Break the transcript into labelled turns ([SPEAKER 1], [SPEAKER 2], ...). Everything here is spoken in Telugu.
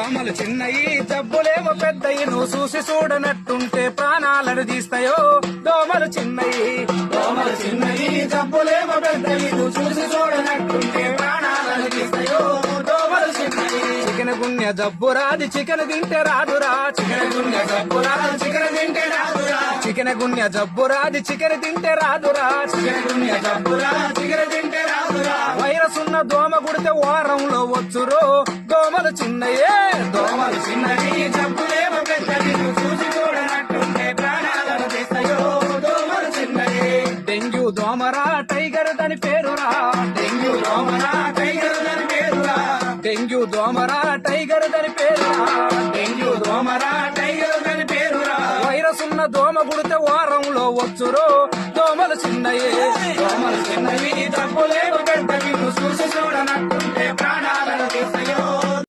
[SPEAKER 1] దోమలు చిన్నయి జబ్బులేమో పెద్దయి నువ్వు చూసి చూడనట్టుంటే ప్రాణాలను తీస్తాయో దోమలు చిన్నయి జబ్బులేమో పెద్దయి నువ్వు చూసి చూడనట్టుంటే ప్రాణాలను తీస్తాయో దోమలు చిన్నయి చికెన్ గుండె జబ్బు రాది చికెన్ తింటే రాదురా చికెన్ గుండె జబ్బు రాదు చికెన్ తింటే రాదురా చికెన్ గుండె జబ్బు రాది చికెన్ తింటే రాదురా చికెన్ గుండె జబ్బు రాదు చికెన్ తింటే రాదురా వైరస్ ఉన్న దోమ గుడితే వారంలో వచ్చురో దోమలు చిన్నయే జబ్బులేమో పెద్దది చూసి చూడనట్టుంటే ప్రాణాలను తీస్తాయో దోమలు చిన్నయే డెంగ్యూ దోమరా టైగర్ దాని పేరురా డెంగ్యూ దోమరా టైగర్ దాని పేరురా డెంగ్యూ దోమరా టైగర్ దాని పేరురా డెంగ్యూ దోమరా టైగర్ దాని పేరురా వైరస్ ఉన్న దోమ గుడితే వారంలో వచ్చురో దోమలు చిన్నయే జబ్బులేమో పెద్దవి చూసి చూడనట్టుంటే ప్రాణాలను తీస్తాయో